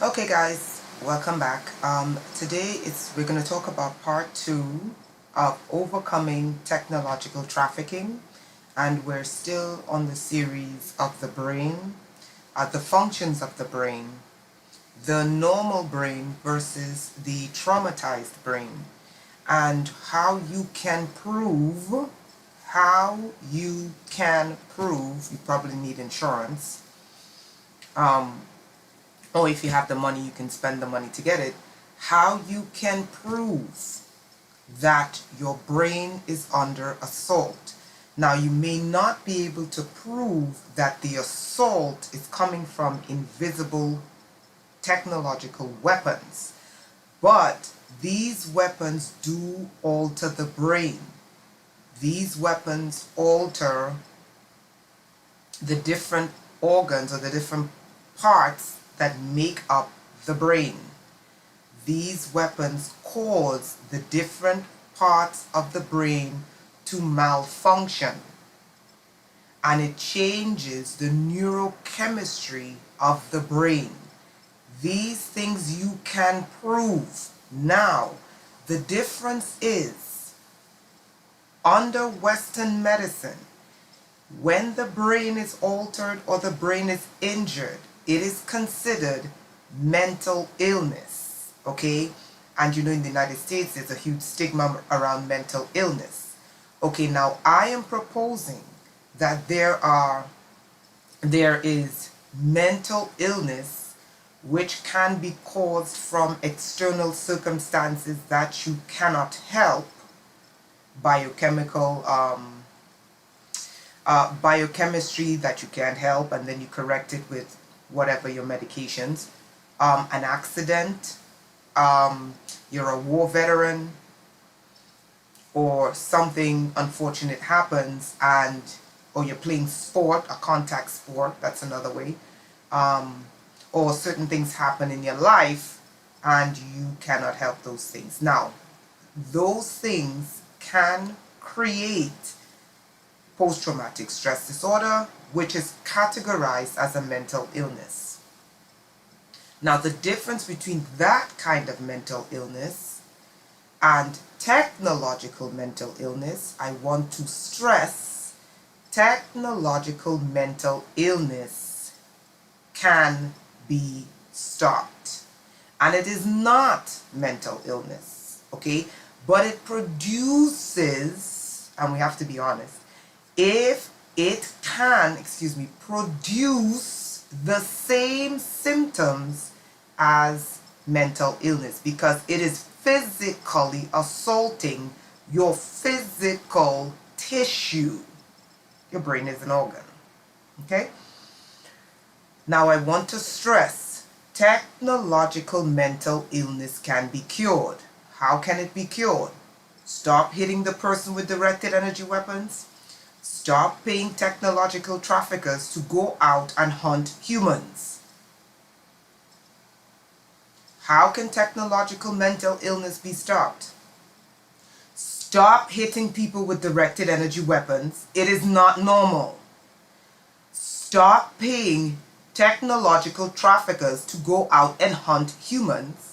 Okay guys, welcome back. Today we're going to talk about part 2 of overcoming technological trafficking, and we're still on the series of the brain, the functions of the brain, the normal brain versus the traumatized brain, and you probably need insurance, or if you have the money, you can spend the money to get it, how you can prove that your brain is under assault. Now, you may not be able to prove that the assault is coming from invisible technological weapons, but these weapons do alter the brain. These weapons alter the different organs or the different parts that make up the brain. These weapons cause the different parts of the brain to malfunction, and it changes the neurochemistry of the brain. These things you can prove. Now, the difference is, under Western medicine, when the brain is altered or the brain is injured, it is considered mental illness, okay? And you know, in the United States, there's a huge stigma around mental illness. Okay, now I am proposing that there is mental illness which can be caused from external circumstances that you cannot help, biochemistry that you can't help, and then you correct it with whatever your medications, an accident, you're a war veteran, or something unfortunate happens, or you're playing sport, a contact sport, that's another way, or certain things happen in your life and you cannot help those things. Now, those things can create post-traumatic stress disorder, which is categorized as a mental illness. Now, the difference between that kind of mental illness and technological mental illness, I want to stress, technological mental illness can be stopped. And it is not mental illness, okay? But it produces, and we have to be honest, if it can, produce the same symptoms as mental illness, because it is physically assaulting your physical tissue. Your brain is an organ, okay? Now, I want to stress, technological mental illness can be cured. How can it be cured? Stop hitting the person with directed energy weapons. Stop paying technological traffickers to go out and hunt humans. How can technological mental illness be stopped? Stop hitting people with directed energy weapons. It is not normal. Stop paying technological traffickers to go out and hunt humans,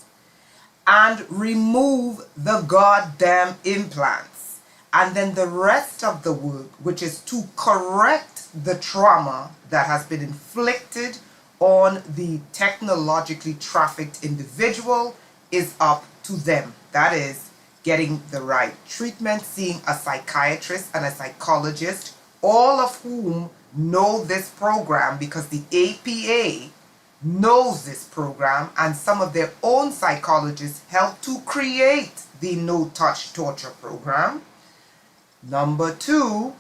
and remove the goddamn implants. And then the rest of the work, which is to correct the trauma that has been inflicted on the technologically trafficked individual, is up to them. That is, getting the right treatment, seeing a psychiatrist and a psychologist, all of whom know this program because the APA knows this program, and some of their own psychologists helped to create the no-touch torture program. Number 2,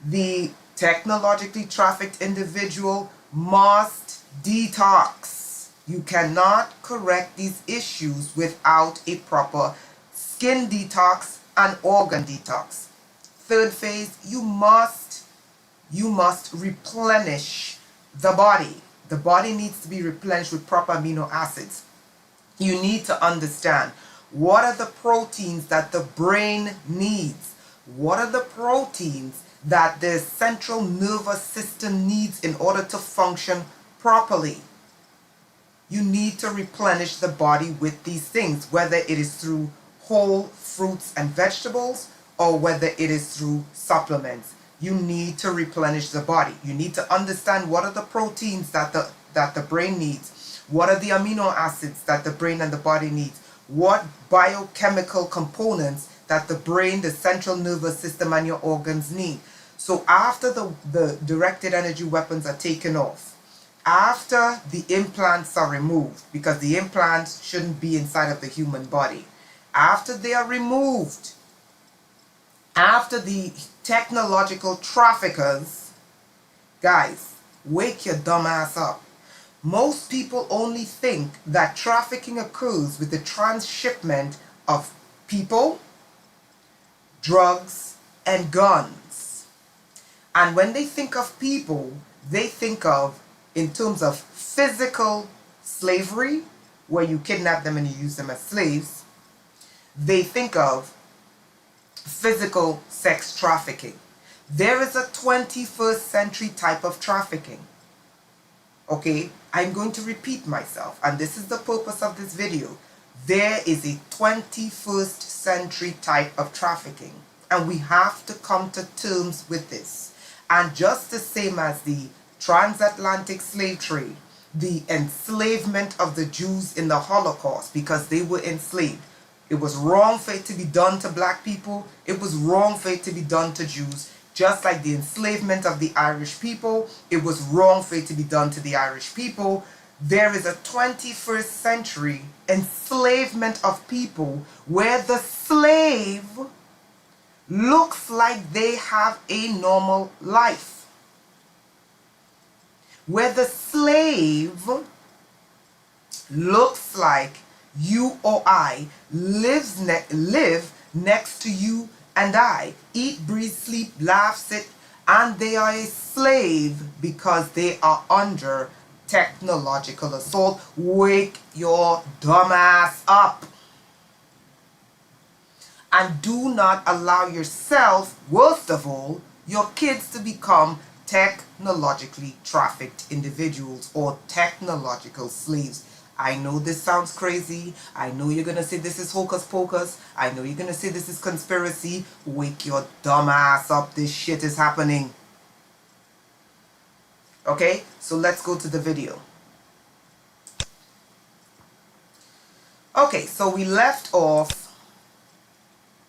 the technologically trafficked individual must detox. You cannot correct these issues without a proper skin detox and organ detox. Third phase, you must replenish the body. The body needs to be replenished with proper amino acids. You need to understand, what are the proteins that the brain needs? What are the proteins that the central nervous system needs in order to function properly? you need to replenish the body with these things, whether it is through whole fruits and vegetables or whether it is through supplements. You need to replenish the body. You need to understand what are the proteins that the brain needs, what are the amino acids that the brain and the body needs, what biochemical components that the brain, the central nervous system, and your organs need. So after the directed energy weapons are taken off, after the implants are removed, because the implants shouldn't be inside of the human body, after they are removed, after the technological traffickers, guys, wake your dumb ass up. Most people only think that trafficking occurs with the transshipment of people, drugs, and guns. And when they think of people, they think of in terms of physical slavery, where you kidnap them and you use them as slaves. They think of physical sex trafficking. There is a 21st century type of trafficking. Okay, I'm going to repeat myself, and this is the purpose of this video. There is a 21st century type of trafficking, and we have to come to terms with this. And just the same as the transatlantic slave trade, the enslavement of the Jews in the Holocaust because they were enslaved. It was wrong for it to be done to black people. It was wrong for it to be done to Jews. Just like the enslavement of the Irish people, it was wrong for it to be done to the Irish people. There is a 21st century enslavement of people where the slave looks like they have a normal life, where the slave looks like you or I live next to you and I, eat, breathe, sleep, laugh, sit, and they are a slave because they are under technological assault. Wake your dumbass up. And do not allow yourself, worst of all, your kids to become technologically trafficked individuals or technological slaves. I know this sounds crazy. I know you're going to say this is hocus pocus. I know you're going to say this is conspiracy. Wake your dumb ass up. This shit is happening. Okay, so let's go to the video. Okay, so we left off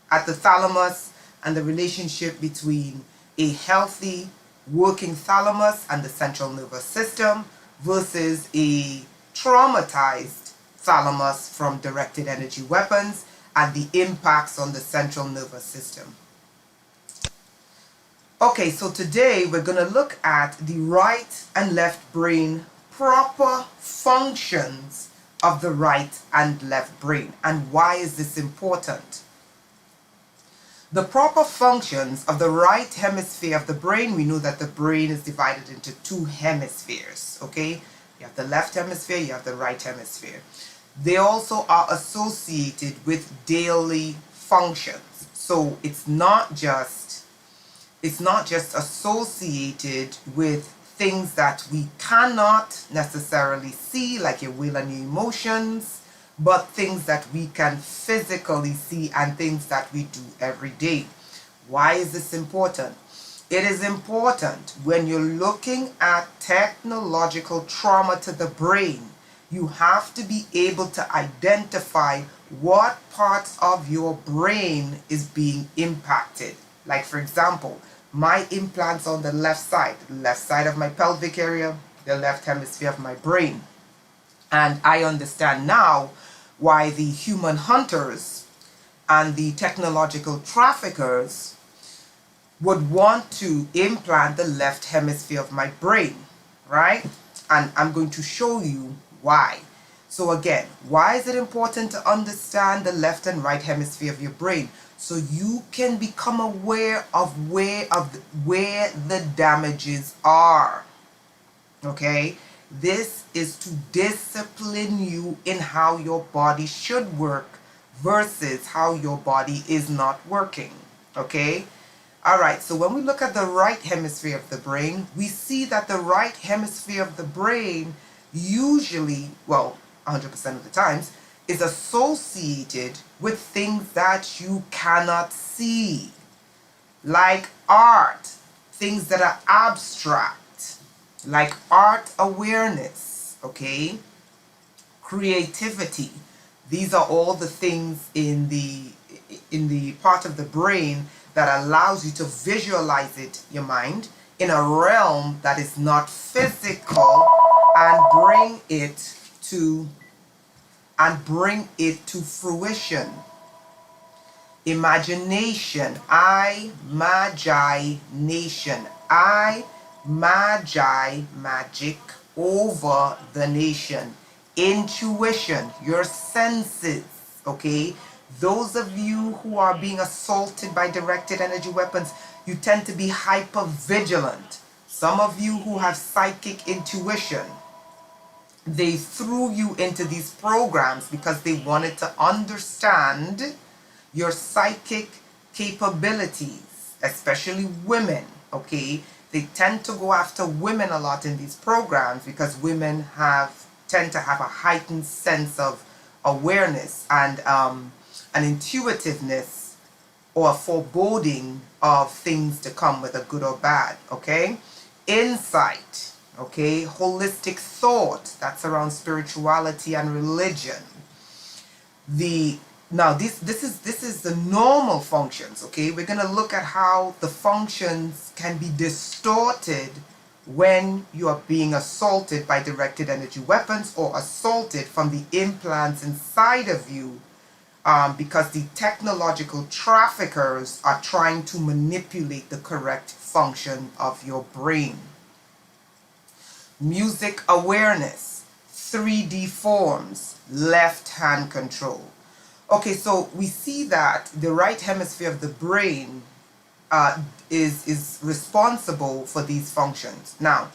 at the thalamus and the relationship between a healthy working thalamus and the central nervous system versus a traumatized thalamus from directed energy weapons and the impacts on the central nervous system. Okay, so today we're going to look at the right and left brain proper functions of the right and left brain. And why is this important? The proper functions of the right hemisphere of the brain, we know that the brain is divided into two hemispheres, okay? You have the left hemisphere, you have the right hemisphere. They also are associated with daily functions. So it's not just associated with things that we cannot necessarily see, like your will and your emotions, but things that we can physically see and things that we do every day. Why is this important? It is important when you're looking at technological trauma to the brain. You have to be able to identify what parts of your brain is being impacted. Like, for example, my implants on the left side of my pelvic area, the left hemisphere of my brain. And I understand now why the human hunters and the technological traffickers would want to implant the left hemisphere of my brain, right? And I'm going to show you why. So again, why is it important to understand the left and right hemisphere of your brain? So you can become aware of where the damages are. Okay? This is to discipline you in how your body should work versus how your body is not working. Okay? Alright, so when we look at the right hemisphere of the brain, we see that the right hemisphere of the brain usually, well, 100% of the times, is associated with things that you cannot see, like art, things that are abstract, like art awareness, okay? Creativity. These are all the things in the part of the brain that allows you to visualize it, your mind, in a realm that is not physical, and bring it to fruition. Imagination. Imagination. Magic over the nation. Intuition, your senses, okay? Those of you who are being assaulted by directed energy weapons, you tend to be hyper vigilant. Some of you who have psychic intuition, they threw you into these programs because they wanted to understand your psychic capabilities, especially women, okay? They tend to go after women a lot in these programs because women tend to have a heightened sense of awareness and an intuitiveness or a foreboding of things to come, whether good or bad, okay? Insight, okay? Holistic thought, that's around spirituality and religion. Now this is the normal functions, okay? We're going to look at how the functions can be distorted when you are being assaulted by directed energy weapons or assaulted from the implants inside of you, because the technological traffickers are trying to manipulate the correct function of your brain. Music awareness, 3D forms, left hand control. Okay, so we see that the right hemisphere of the brain is responsible for these functions. Now,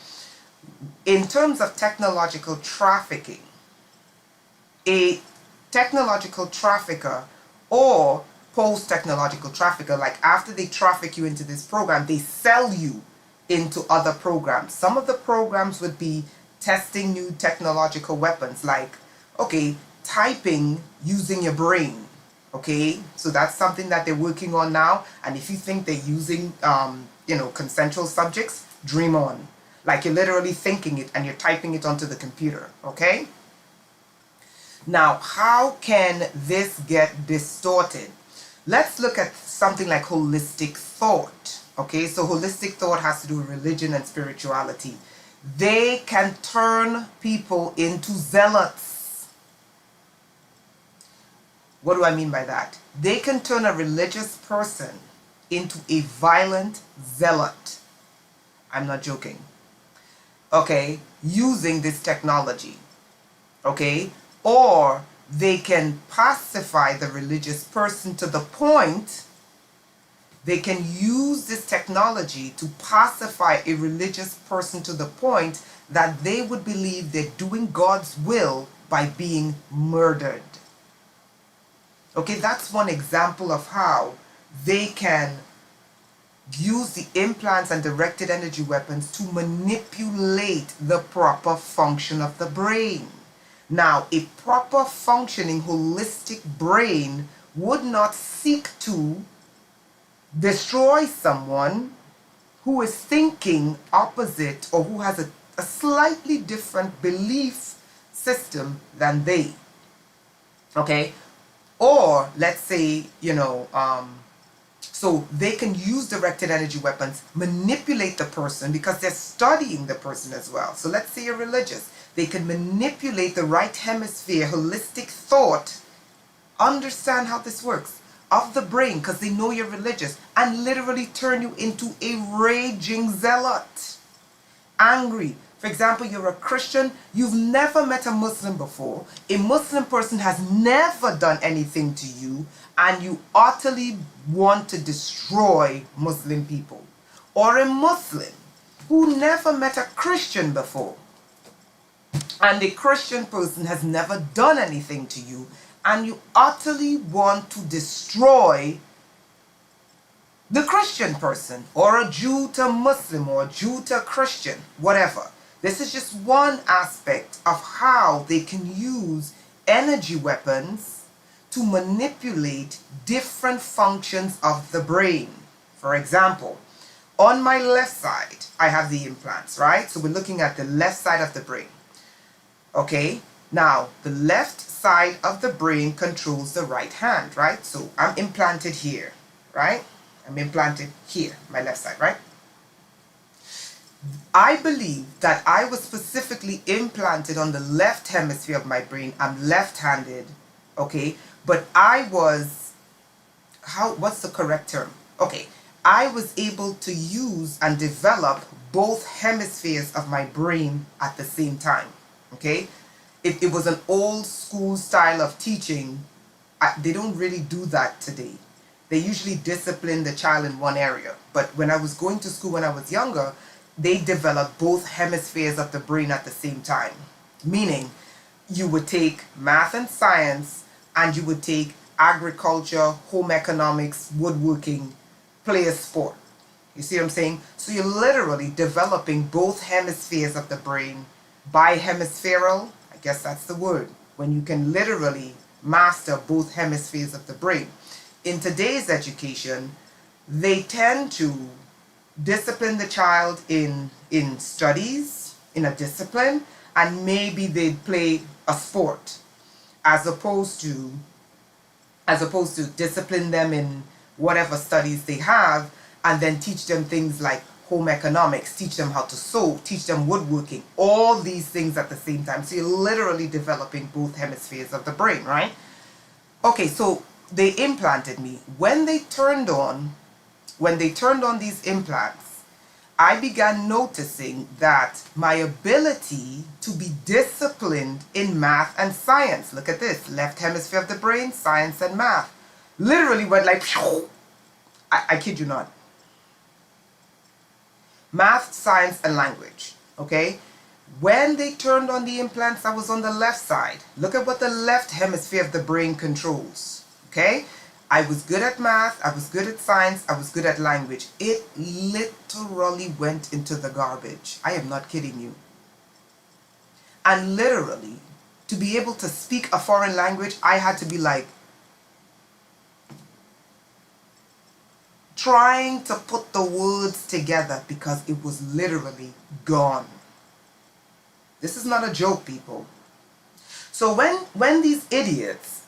in terms of technological trafficking, a technological trafficker or post-technological trafficker, like after they traffic you into this program, they sell you into other programs. Some of the programs would be testing new technological weapons, like, okay, typing using your brain. Okay, so that's something that they're working on now. And if you think they're using, consensual subjects, dream on. Like you're literally thinking it and you're typing it onto the computer. Okay. Now, how can this get distorted? Let's look at something like holistic thought. Okay, so holistic thought has to do with religion and spirituality. They can turn people into zealots. What do I mean by that? They can turn a religious person into a violent zealot. I'm not joking. Okay, using this technology. Okay, or they can pacify the religious person to the point they can use this technology to pacify a religious person to the point that they would believe they're doing God's will by being murdered. Okay, that's one example of how they can use the implants and directed energy weapons to manipulate the proper function of the brain. Now, a proper functioning holistic brain would not seek to destroy someone who is thinking opposite or who has a slightly different belief system than they. Okay? Or let's say, so they can use directed energy weapons, manipulate the person because they're studying the person as well. So let's say you're religious. They can manipulate the right hemisphere, holistic thought, understand how this works, of the brain because they know you're religious, and literally turn you into a raging zealot. Angry. For example, you're a Christian, you've never met a Muslim before, a Muslim person has never done anything to you, and you utterly want to destroy Muslim people. Or a Muslim who never met a Christian before, and a Christian person has never done anything to you, and you utterly want to destroy the Christian person, or a Jew to Muslim, or a Jew to Christian, whatever. This is just one aspect of how they can use energy weapons to manipulate different functions of the brain. For example, on my left side, I have the implants, right? So we're looking at the left side of the brain. Okay, now the left side of the brain controls the right hand, right? So I'm implanted here, right? I'm implanted here, my left side, right? I believe that I was specifically implanted on the left hemisphere of my brain. I'm left-handed, okay? But I was, what's the correct term? Okay, I was able to use and develop both hemispheres of my brain at the same time, okay? It was an old school style of teaching. They don't really do that today. They usually discipline the child in one area. But when I was going to school when I was younger, they developed both hemispheres of the brain at the same time. Meaning, you would take math and science, and you would take agriculture, home economics, woodworking, play a sport. You see what I'm saying? So you're literally developing both hemispheres of the brain. Bihemispheral, I guess that's the word, when you can literally master both hemispheres of the brain. In today's education, they tend to discipline the child in studies, in a discipline, and maybe they'd play a sport as opposed to discipline them in whatever studies they have, and then teach them things like home economics, teach them how to sew, teach them woodworking, all these things at the same time. So you're literally developing both hemispheres of the brain, right? Okay, so they implanted me. When they turned on these implants, I began noticing that my ability to be disciplined in math and science, look at this, left hemisphere of the brain, science and math, literally went like, I kid you not. Math, science, and language, okay? When they turned on the implants, I was on the left side. Look at what the left hemisphere of the brain controls, okay? I was good at math, I was good at science, I was good at language. It literally went into the garbage. I am not kidding you. And literally, to be able to speak a foreign language, I had to be like, trying to put the words together because it was literally gone. This is not a joke, people. So when these idiots,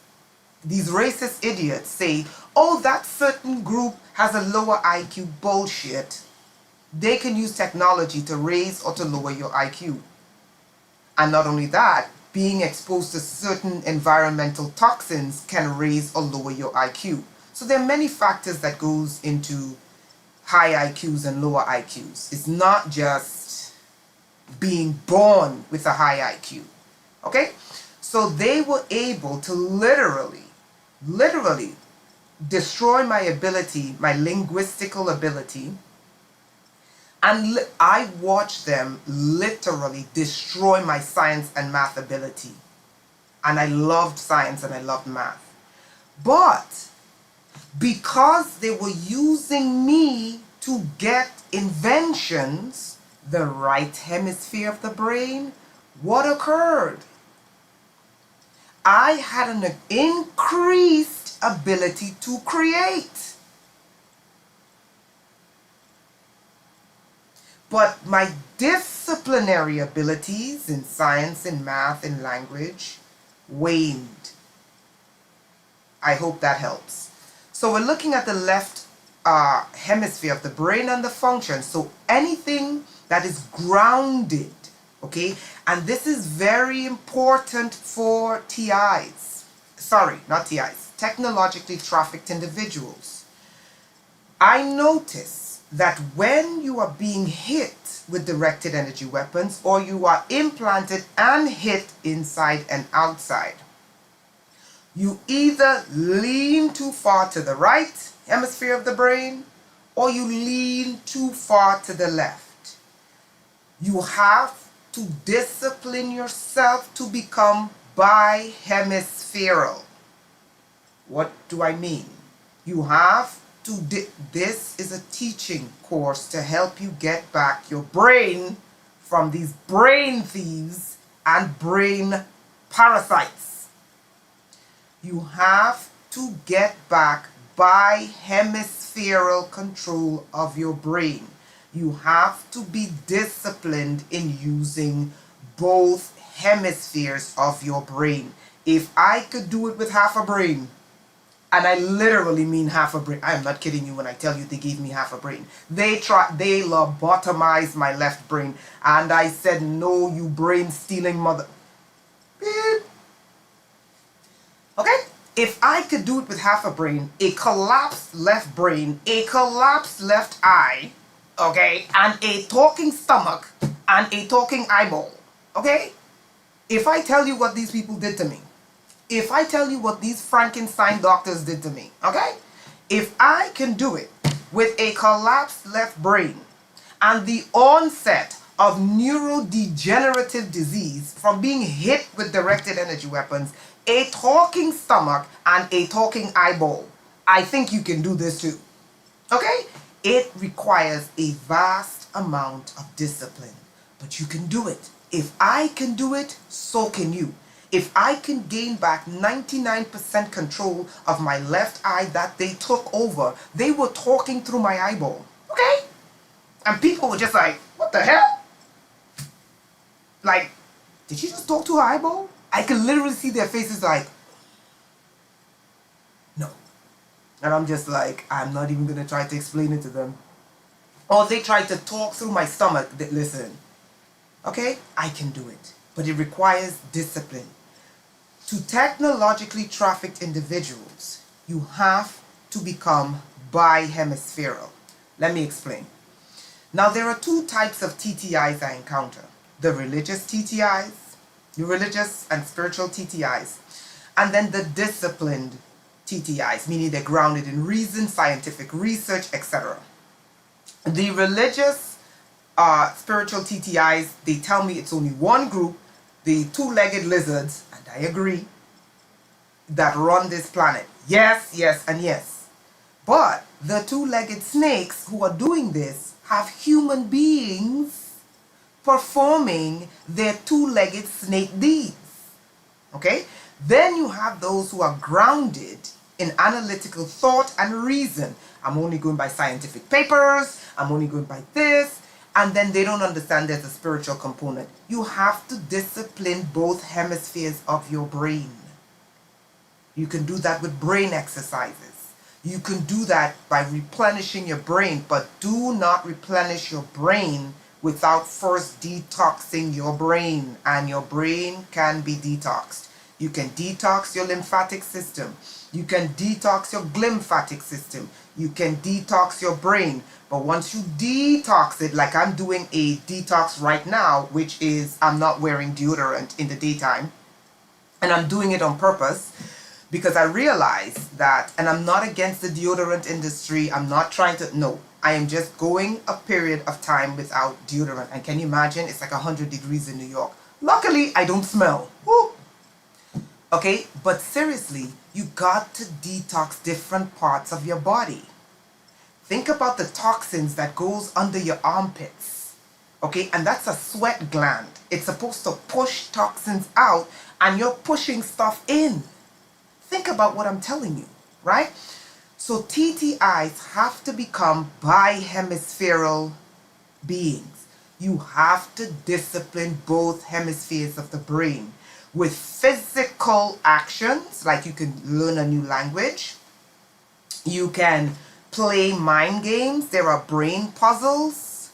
these racist idiots say, oh, that certain group has a lower IQ, bullshit. They can use technology to raise or to lower your IQ. And not only that, being exposed to certain environmental toxins can raise or lower your IQ. So there are many factors that goes into high IQs and lower IQs. It's not just being born with a high IQ. Okay? So they were able to literally destroy my ability, my linguistical ability. And I watched them literally destroy my science and math ability. And I loved science and I loved math. But because they were using me to get inventions, the right hemisphere of the brain, what occurred? I had an increased ability to create. But my disciplinary abilities in science, in math, in language waned. I hope that helps. So we're looking at the left hemisphere of the brain and the function. So anything that is grounded, okay? And this is very important for TIs. Sorry, not TIs. Technologically trafficked individuals. I notice that when you are being hit with directed energy weapons, or you are implanted and hit inside and outside, you either lean too far to the right hemisphere of the brain, or you lean too far to the left. You have to discipline yourself to become bihemispherical. What do I mean? You have to, this is a teaching course to help you get back your brain from these brain thieves and brain parasites. You have to get back bihemispheral control of your brain. You have to be disciplined in using both hemispheres of your brain. If I could do it with half a brain, and I literally mean half a brain. I am not kidding you when I tell you they gave me half a brain. They lobotomized my left brain. And I said, no, you brain stealing mother. Beep. Okay? If I could do it with half a brain, a collapsed left brain, a collapsed left eye, okay, and a talking stomach, and a talking eyeball, okay? If I tell you what these people did to me, if I tell you what these Frankenstein doctors did to me, okay? If I can do it with a collapsed left brain and the onset of neurodegenerative disease from being hit with directed energy weapons, a talking stomach, and a talking eyeball, I think you can do this too, okay? It requires a vast amount of discipline, but you can do it. If I can do it, so can you. If I can gain back 99% control of my left eye that they took over, they were talking through my eyeball, okay? And people were just like, what the hell? Like, did she just talk to her eyeball? I could literally see their faces like, no. And I'm just like, I'm not even gonna try to explain it to them. Or they tried to talk through my stomach. Listen, okay, I can do it, but it requires discipline. To technologically trafficked individuals, you have to become bihemispheral. Let me explain. Now, there are two types of TTIs I encounter. The religious TTIs, the religious and spiritual TTIs, and then the disciplined TTIs, meaning they're grounded in reason, scientific research, etc. The religious spiritual TTIs, they tell me it's only one group, the two-legged lizards, and I agree, that run this planet. Yes, yes, and yes. But the two-legged snakes who are doing this have human beings performing their two-legged snake deeds. Okay? Then you have those who are grounded in analytical thought and reason. I'm only going by scientific papers, I'm only going by this, and then they don't understand there's a spiritual component. You have to discipline both hemispheres of your brain. You can do that with brain exercises. You can do that by replenishing your brain, but do not replenish your brain without first detoxing your brain, and your brain can be detoxed. You can detox your lymphatic system. You can detox your glymphatic system. You can detox your brain. But once you detox it, like I'm doing a detox right now, which is I'm not wearing deodorant in the daytime, and I'm doing it on purpose because I realize that, and I'm not against the deodorant industry, I'm not trying to, no, I am just going a period of time without deodorant. And can you imagine? It's like 100 degrees in New York. Luckily, I don't smell. Woo! Okay, but seriously, you got to detox different parts of your body. Think about the toxins that goes under your armpits. Okay, and that's a sweat gland. It's supposed to push toxins out, and you're pushing stuff in. Think about what I'm telling you, right? So TTIs have to become bihemispherical beings. You have to discipline both hemispheres of the brain with physical actions, like you can learn a new language. You can play mind games. There are brain puzzles.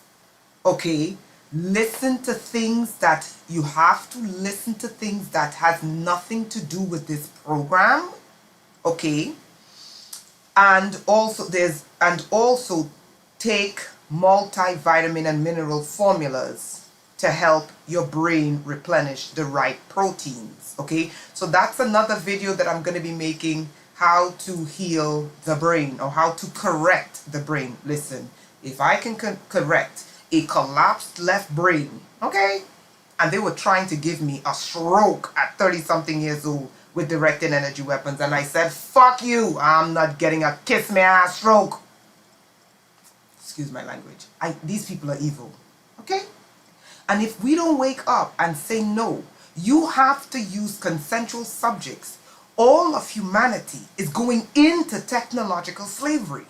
Okay, listen to things that you have to listen to things that has nothing to do with this program. Okay, and also take multivitamin and mineral formulas to help your brain replenish the right proteins. Okay, so that's another video that I'm going to be making, how to heal the brain or how to correct the brain. Listen, if I can correct a collapsed left brain, okay, and they were trying to give me a stroke at 30-something years old with directed energy weapons, and I said, fuck you, I'm not getting a kiss me ass stroke. Excuse my language. These people are evil, okay? And if we don't wake up and say no, you have to use consensual subjects, all of humanity is going into technological slavery.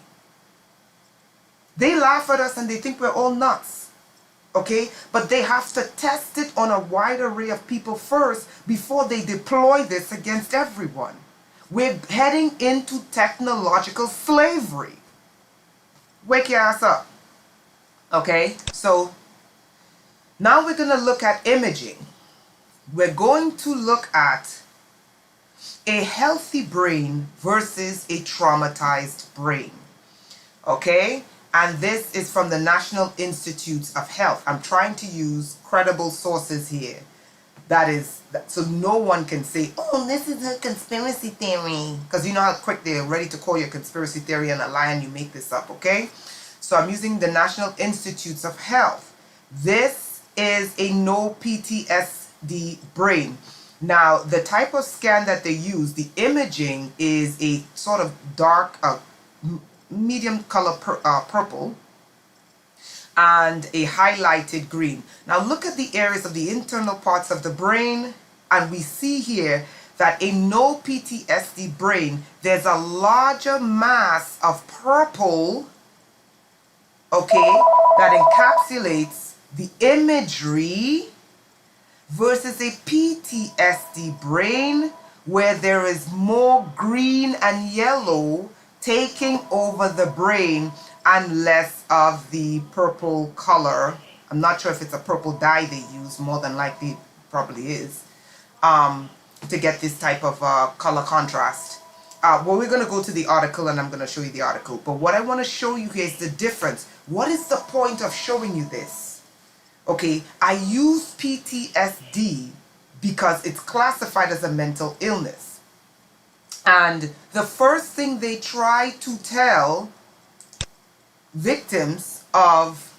They laugh at us and they think we're all nuts, okay? But they have to test it on a wide array of people first before they deploy this against everyone. We're heading into technological slavery. Wake your ass up, okay? So now we're going to look at imaging. We're going to look at a healthy brain versus a traumatized brain, okay? And this is from the National Institutes of Health. I'm trying to use credible sources here. So no one can say, oh, this is a conspiracy theory. Because you know how quick they're ready to call you a conspiracy theory and a lie and you make this up, okay? So I'm using the National Institutes of Health. This is a no PTSD brain. Now, the type of scan that they use, the imaging is a sort of dark, medium color purple and a highlighted green. Now look at the areas of the internal parts of the brain, and we see here that a no PTSD brain, there's a larger mass of purple, okay, that encapsulates the imagery, versus a PTSD brain where there is more green and yellow taking over the brain and less of the purple color. I'm not sure if it's a purple dye they use, more than likely probably is, to get this type of color contrast. Well, we're going to go to the article and I'm going to show you the article. But what I want to show you here is the difference. What is the point of showing you this? Okay, I use PTSD because it's classified as a mental illness. And the first thing they try to tell victims of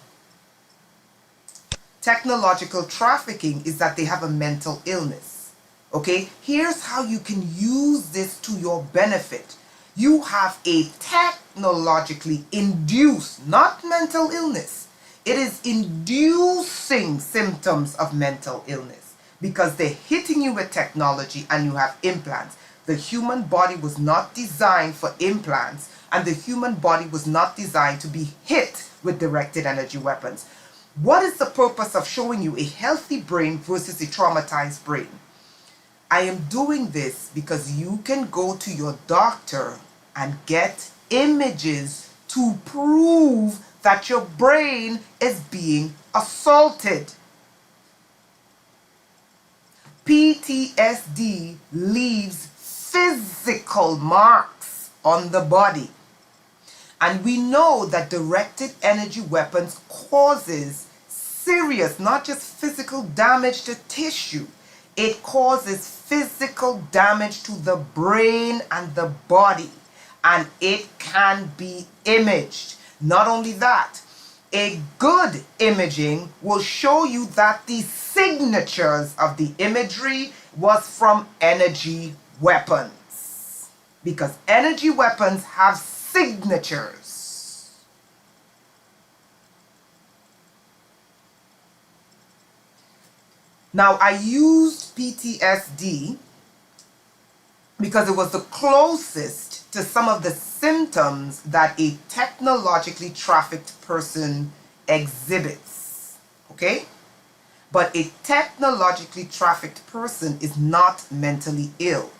technological trafficking is that they have a mental illness. Okay, here's how you can use this to your benefit. You have a technologically induced, not mental illness. It is inducing symptoms of mental illness because they're hitting you with technology and you have implants. The human body was not designed for implants, and the human body was not designed to be hit with directed energy weapons. What is the purpose of showing you a healthy brain versus a traumatized brain? I am doing this because you can go to your doctor and get images to prove that your brain is being assaulted. PTSD leaves physical marks on the body. And we know that directed energy weapons causes serious, not just physical damage to tissue. It causes physical damage to the brain and the body. And it can be imaged. Not only that, a good imaging will show you that the signatures of the imagery was from energy weapons. Because energy weapons have signatures. Now, I used PTSD because it was the closest to some of the symptoms that a technologically trafficked person exhibits. Okay? But a technologically trafficked person is not mentally ill.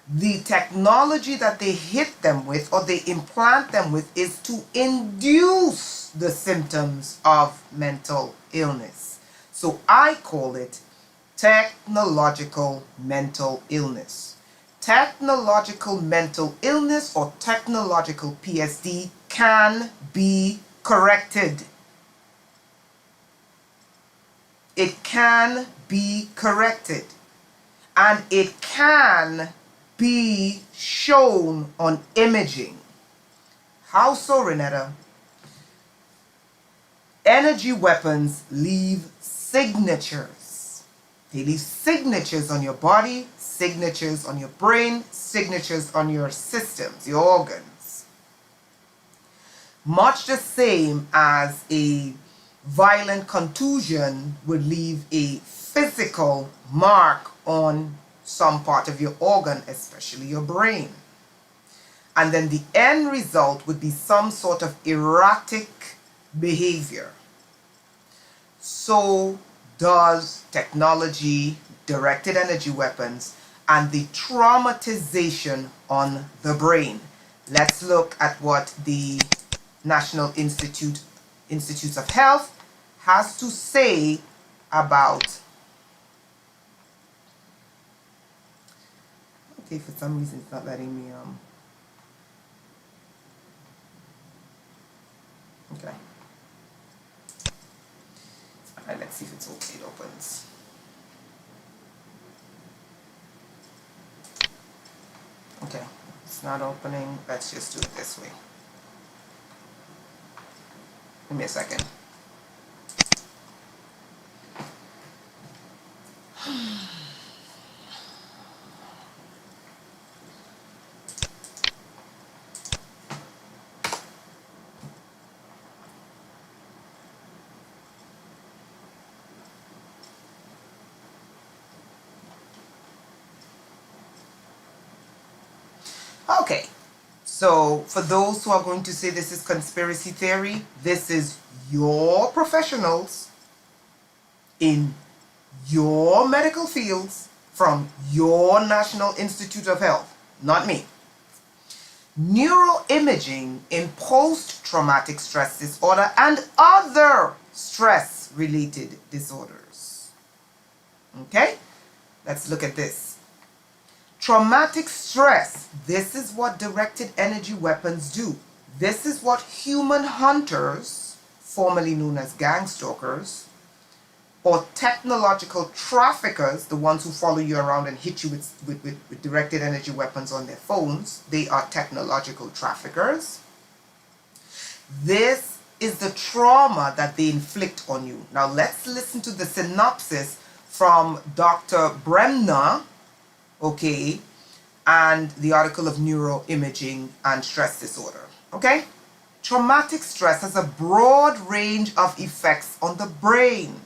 The technology that they hit them with or they implant them with is to induce the symptoms of mental illness. So I call it technological mental illness. Technological mental illness or technological PSD can be corrected. It can be corrected. And it can be shown on imaging. How so, Rainetta? Energy weapons leave signatures. They leave signatures on your body, signatures on your brain, signatures on your systems, your organs. Much the same as a Violent contusion would leave a physical mark on some part of your organ, especially your brain. And then the end result would be some sort of erratic behavior. So does technology, directed energy weapons, and the traumatization on the brain. Let's look at what the National Institutes of Health has to say about. Okay, for some reason it's not letting me okay. Alright, let's see if it's okay. It opens. Okay, it's not opening. Let's just do it this way. Give me a second. Okay, so for those who are going to say this is conspiracy theory, this is your professionals in your medical fields from your National Institute of Health, not me. Neuroimaging in post-traumatic stress disorder and other stress-related disorders. Okay, let's look at this. Traumatic stress, this is what directed energy weapons do. This is what human hunters, formerly known as gangstalkers, or technological traffickers, the ones who follow you around and hit you with directed energy weapons on their phones, they are technological traffickers. This is the trauma that they inflict on you. Now let's listen to the synopsis from Dr. Bremner, okay, and the article of neuroimaging and stress disorder, okay? Traumatic stress has a broad range of effects on the brain.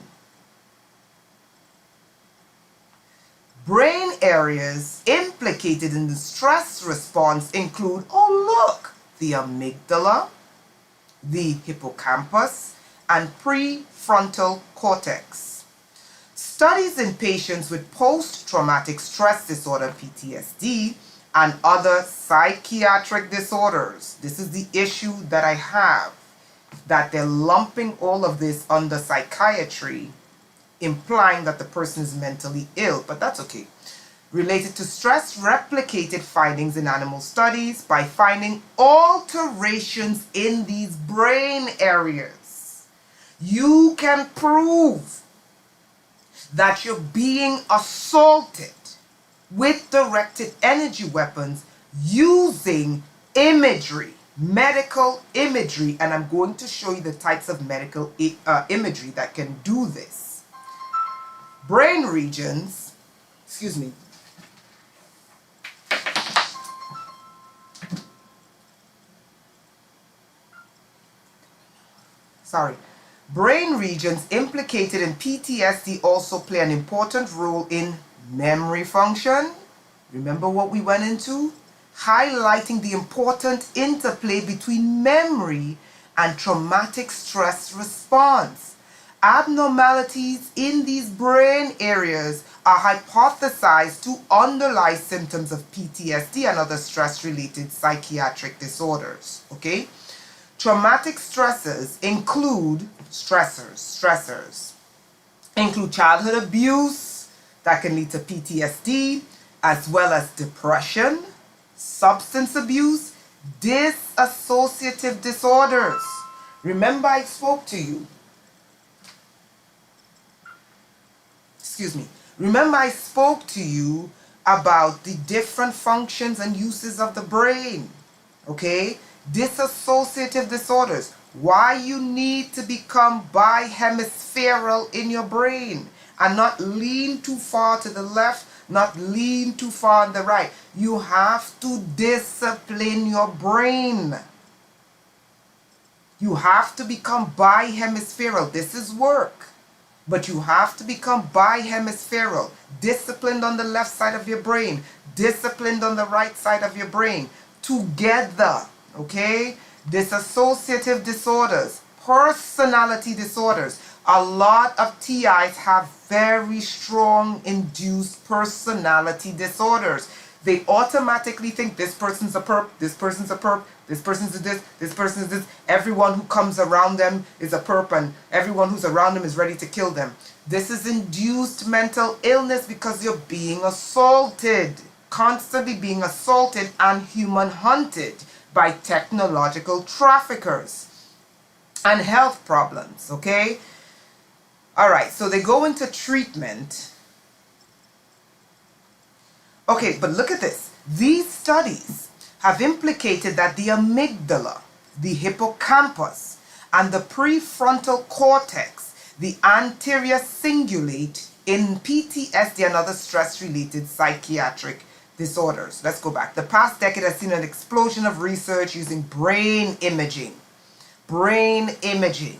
Brain areas implicated in the stress response include, oh look, the amygdala, the hippocampus, and prefrontal cortex. Studies in patients with post-traumatic stress disorder, PTSD, and other psychiatric disorders. This is the issue that I have, that they're lumping all of this under psychiatry, implying that the person is mentally ill, but that's okay. Related to stress, replicated findings in animal studies by finding alterations in these brain areas. You can prove that you're being assaulted with directed energy weapons using imagery, medical imagery, and I'm going to show you the types of medical imagery that can do this. Brain regions, excuse me, brain regions implicated in PTSD also play an important role in memory function. Remember what we went into? Highlighting the important interplay between memory and traumatic stress response. Abnormalities in these brain areas are hypothesized to underlie symptoms of PTSD and other stress-related psychiatric disorders. Okay? Traumatic stressors include stressors include childhood abuse that can lead to PTSD, as well as depression, substance abuse, dissociative disorders. Remember I spoke to you. Remember I spoke to you about the different functions and uses of the brain. Okay? Dissociative disorders. Why you need to become bihemispheral in your brain and not lean too far to the left, not lean too far on the right. You have to discipline your brain. You have to become bihemispheral. This is work. But you have to become bihemispheral, disciplined on the left side of your brain, disciplined on the right side of your brain, together, okay? Dissociative disorders, personality disorders. A lot of TIs have very strong induced personality disorders. They automatically think this person's a perp, this person's a perp, this person's this person's this. Everyone who comes around them is a perp, and everyone who's around them is ready to kill them. This is induced mental illness because you're being assaulted, constantly being assaulted and human hunted by technological traffickers and health problems, okay? All right, so they go into treatment. Okay, but look at this. These studies have implicated that the amygdala, the hippocampus, and the prefrontal cortex, the anterior cingulate, in PTSD and other stress-related psychiatric disorders. Let's go back. The past decade has seen an explosion of research using brain imaging. Brain imaging.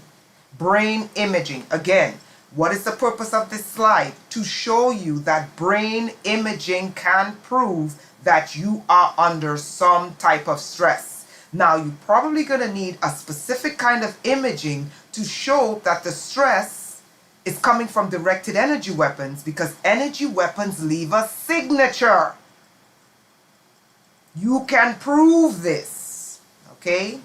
Brain imaging. Again, what is the purpose of this slide? To show you that brain imaging can prove that you are under some type of stress. Now, you're probably going to need a specific kind of imaging to show that the stress is coming from directed energy weapons, because energy weapons leave a signature. You can prove this, okay?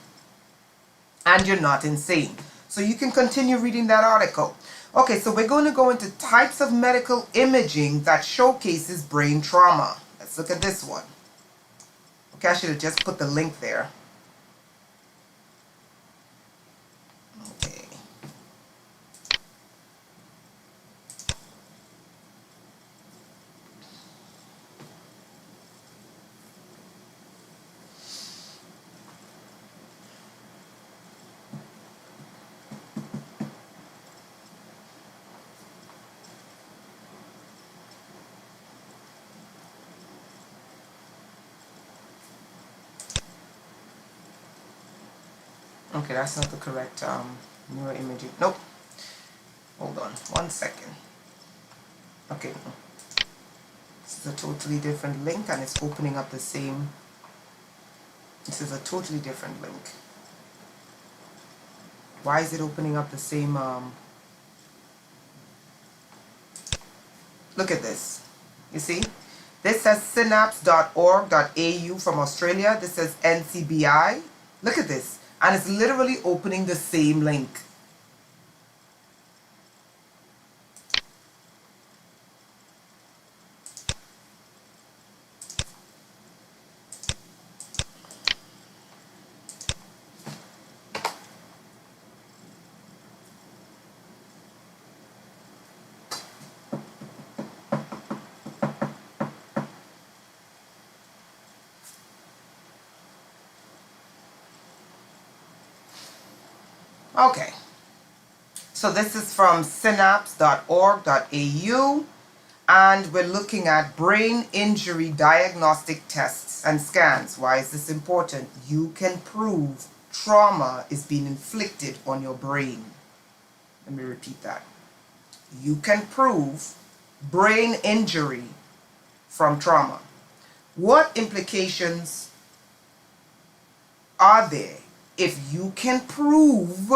And you're not insane. So you can continue reading that article. Okay, so we're going to go into types of medical imaging that showcases brain trauma. Let's look at this one. Okay, I should have just put the link there. Okay. Okay, that's not the correct neuroimaging. Nope. Hold on 1 second. Okay. This is a totally different link, and it's opening up the same. This is a totally different link. Why is it opening up the same? Look at this. You see? This says synapse.org.au from Australia. This says NCBI. Look at this. And it's literally opening the same link. Okay, so this is from synapse.org.au, and we're looking at brain injury diagnostic tests and scans. Why is this important? You can prove trauma is being inflicted on your brain. Let me repeat that. You can prove brain injury from trauma. What implications are there if you can prove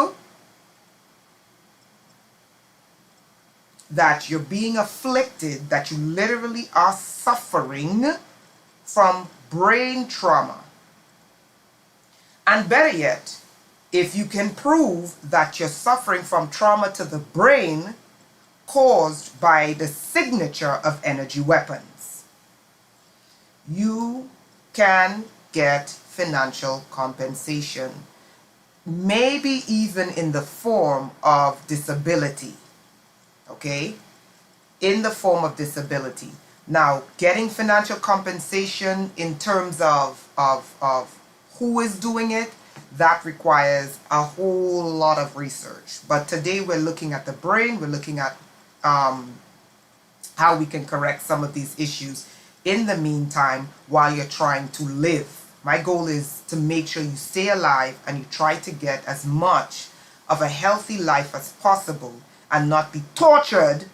that you're being afflicted, that you literally are suffering from brain trauma? And better yet, if you can prove that you're suffering from trauma to the brain caused by the signature of energy weapons, you can get financial compensation, maybe even in the form of disability, okay? In the form of disability. Now, getting financial compensation in terms of who is doing it, that requires a whole lot of research. But today we're looking at the brain, we're looking at how we can correct some of these issues in the meantime while you're trying to live, My goal is to make sure you stay alive and you try to get as much of a healthy life as possible and not be tortured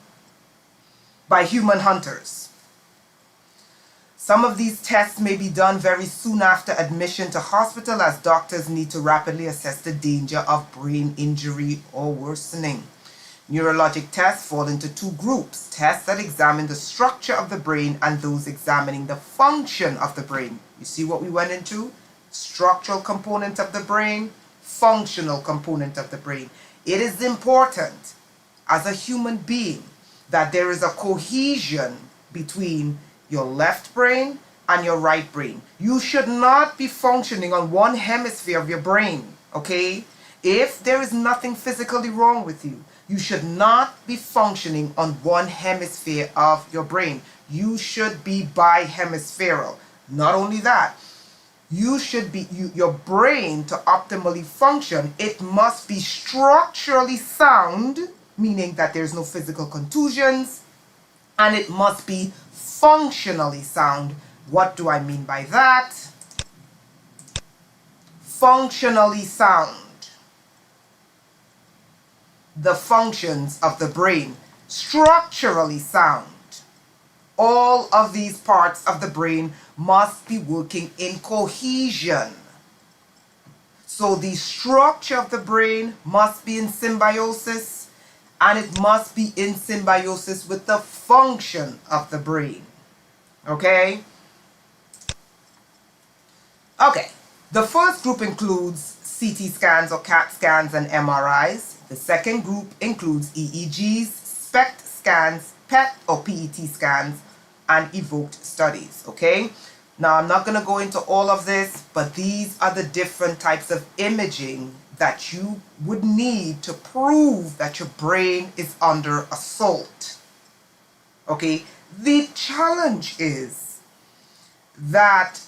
by human hunters. Some of these tests may be done very soon after admission to hospital, as doctors need to rapidly assess the danger of brain injury or worsening. Neurologic tests fall into two groups: tests that examine the structure of the brain and those examining the function of the brain. You see what we went into? Structural component of the brain, functional component of the brain. It is important as a human being that there is a cohesion between your left brain and your right brain. You should not be functioning on one hemisphere of your brain, okay? If there is nothing physically wrong with you, you should not be functioning on one hemisphere of your brain. You should be bihemispheral. Not only that, you should be, your brain, to optimally function, it must be structurally sound, meaning that there's no physical contusions, and it must be functionally sound. What do I mean by that? Functionally sound. The functions of the brain. Structurally sound. All of these parts of the brain must be working in cohesion. So the structure of the brain must be in symbiosis, and it must be in symbiosis with the function of the brain. Okay? Okay. The first group includes CT scans or CAT scans and MRIs. The second group includes EEGs, SPECT scans, PET or PET scans, and evoked studies. Okay? Now, I'm not going to go into all of this, but these are the different types of imaging that you would need to prove that your brain is under assault. Okay? The challenge is that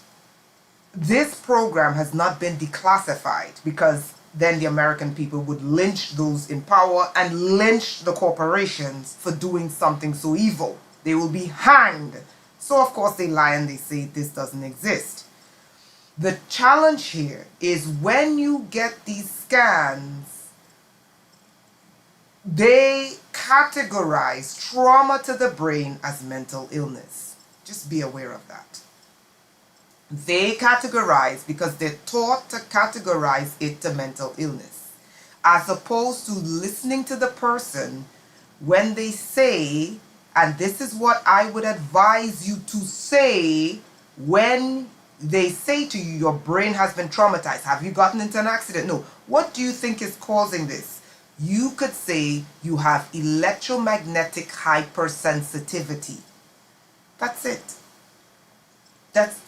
this program has not been declassified, because then the American people would lynch those in power and lynch the corporations for doing something so evil. They will be hanged. So of course they lie and they say this doesn't exist. The challenge here is when you get these scans, they categorize trauma to the brain as mental illness. Just be aware of that. They categorize because they're taught to categorize it to mental illness, as opposed to listening to the person when they say, and this is what I would advise you to say when they say to you, your brain has been traumatized. Have you gotten into an accident? No. What do you think is causing this? You could say you have electromagnetic hypersensitivity. That's it.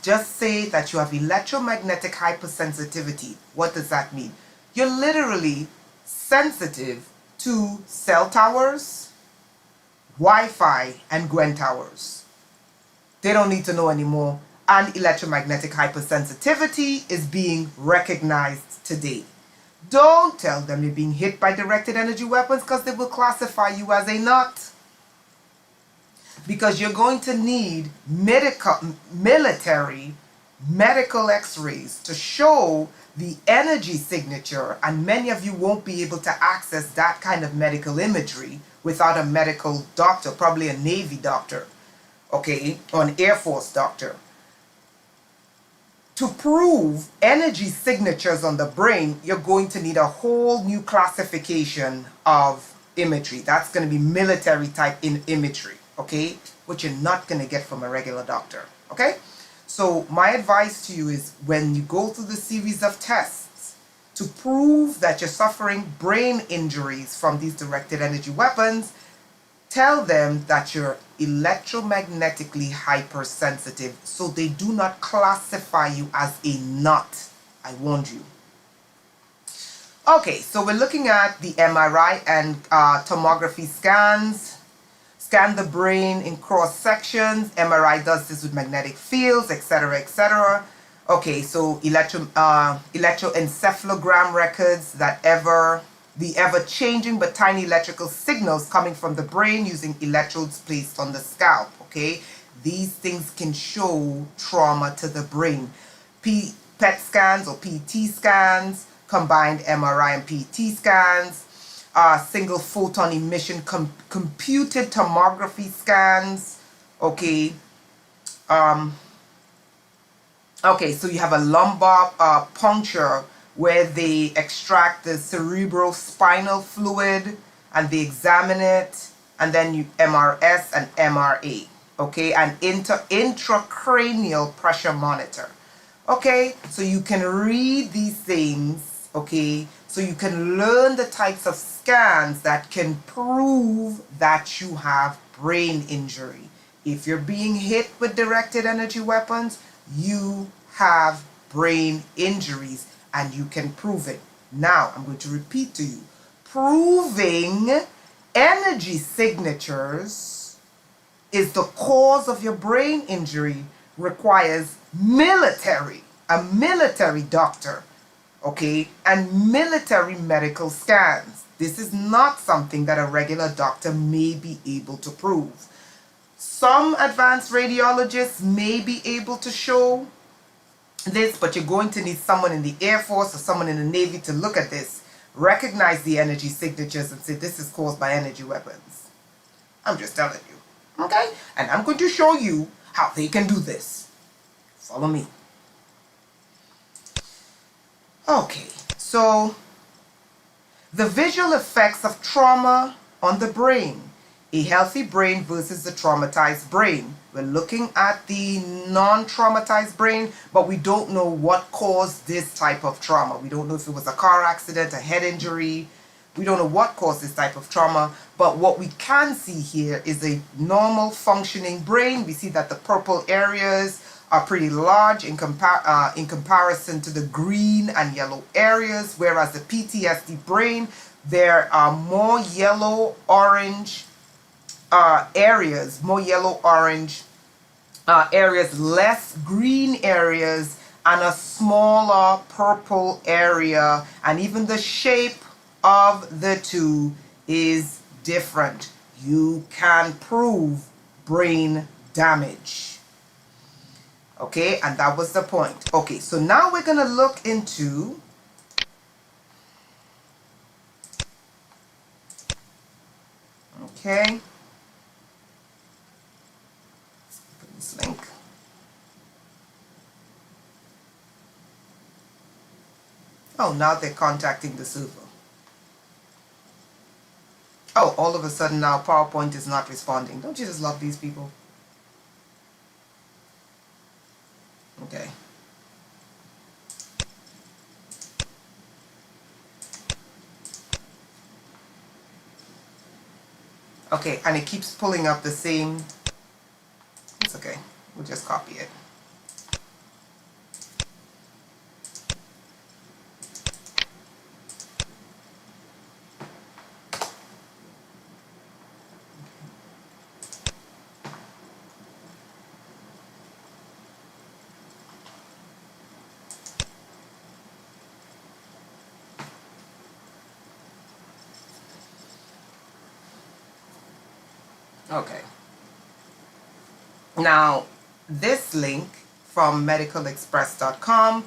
Just say that you have electromagnetic hypersensitivity. What does that mean? You're literally sensitive to cell towers, Wi-Fi, and Gwen towers. They don't need to know anymore. And electromagnetic hypersensitivity is being recognized today. Don't tell them you're being hit by directed energy weapons, because they will classify you as a nut. Because you're going to need military medical x-rays to show the energy signature, and many of you won't be able to access that kind of medical imagery without a medical doctor, probably a Navy doctor, okay, or an Air Force doctor. To prove energy signatures on the brain, you're going to need a whole new classification of imagery. That's going to be military type imagery. Okay, which you're not going to get from a regular doctor. Okay, so my advice to you is, when you go through the series of tests to prove that you're suffering brain injuries from these directed energy weapons, tell them that you're electromagnetically hypersensitive, so they do not classify you as a nut. I warned you. Okay, so we're looking at the MRI and tomography scans. Scan the brain in cross sections. MRI does this with magnetic fields, etc., etc. Okay, so electroencephalogram records the ever changing but tiny electrical signals coming from the brain using electrodes placed on the scalp. Okay, these things can show trauma to the brain. PET scans or PT scans, combined MRI and PT scans, single photon emission computed tomography scans. Okay. Okay, so you have a lumbar puncture where they extract the cerebral spinal fluid and they examine it, and then you MRS and MRA. Okay, and intracranial pressure monitor. Okay, so you can read these things. Okay, so you can learn the types of scans that can prove that you have brain injury. If you're being hit with directed energy weapons, you have brain injuries and you can prove it. Now, I'm going to repeat to you. Proving energy signatures is the cause of your brain injury requires a military doctor, okay, and military medical scans. This is not something that a regular doctor may be able to prove. Some advanced radiologists may be able to show this, but you're going to need someone in the Air Force or someone in the Navy to look at this, recognize the energy signatures and say this is caused by energy weapons. I'm just telling you, okay? And I'm going to show you how they can do this. Follow me. Okay, so the visual effects of trauma on the brain. A healthy brain versus the traumatized brain. We're looking at the non-traumatized brain, but we don't know what caused this type of trauma. We don't know if it was a car accident, a head injury. We don't know what caused this type of trauma, but what we can see here is a normal functioning brain. We see that the purple areas are pretty large in comparison to the green and yellow areas, whereas the PTSD brain, there are more yellow-orange areas, areas, less green areas, and a smaller purple area, and even the shape of the two is different. You can prove brain damage. Okay, and that was the point. Okay, so now we're going to look into okay. This link. Oh, now they're contacting the server. Oh, all of a sudden now PowerPoint is not responding. Don't you just love these people? Okay. Okay, and it keeps pulling up the same. It's okay. We'll just copy it. Okay. Now, this link from medicalexpress.com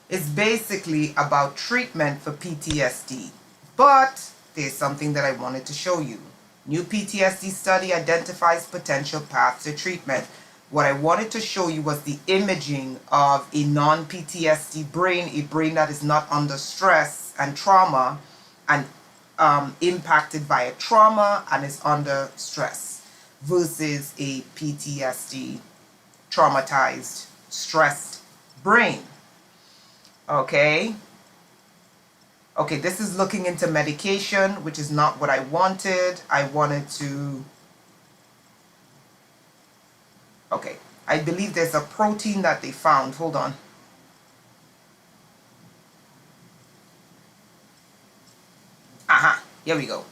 is basically about treatment for PTSD. But there's something that I wanted to show you. New PTSD study identifies potential paths to treatment. What I wanted to show you was the imaging of a non-PTSD brain, a brain that is not under stress and trauma and impacted by a trauma and is under stress, versus a PTSD, traumatized, stressed brain. Okay? Okay, this is looking into medication, which is not what I wanted. I wanted to... Okay, I believe there's a protein that they found. Hold on. Aha, here we go.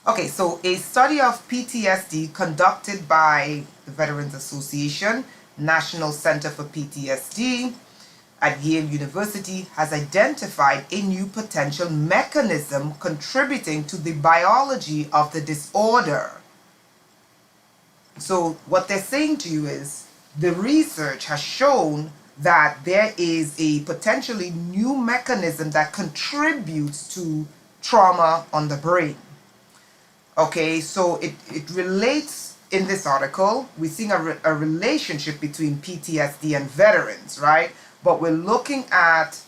Okay, so a study of PTSD conducted by the Veterans Association, National Center for PTSD at Yale University has identified a new potential mechanism contributing to the biology of the disorder. So what they're saying to you is the research has shown that there is a potentially new mechanism that contributes to trauma on the brain. Okay, so it relates in this article. We're seeing a relationship between PTSD and veterans, right? But we're looking at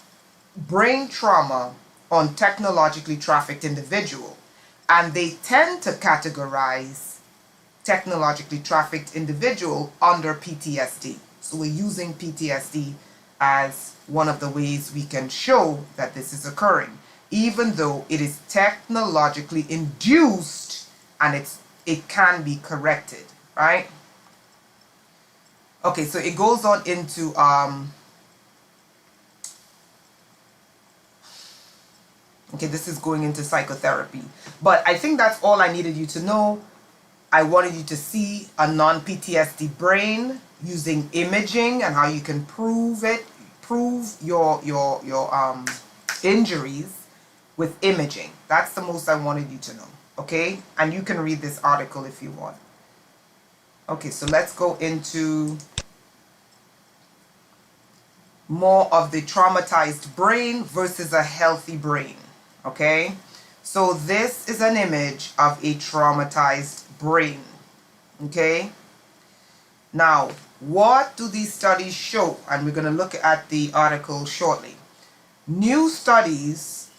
brain trauma on technologically trafficked individual, and they tend to categorize technologically trafficked individual under PTSD. So we're using PTSD as one of the ways we can show that this is occurring, even though it is technologically induced and it can be corrected, right? Okay, so it goes on into okay, this is going into psychotherapy, but I think that's all I needed you to know. I wanted you to see a non-PTSD brain using imaging and how you can prove your injuries with imaging. That's the most I wanted you to know, okay? And you can read this article if you want. Okay, so let's go into more of the traumatized brain versus a healthy brain, okay? So this is an image of a traumatized brain, okay? Now, what do these studies show? And we're going to look at the article shortly. New studies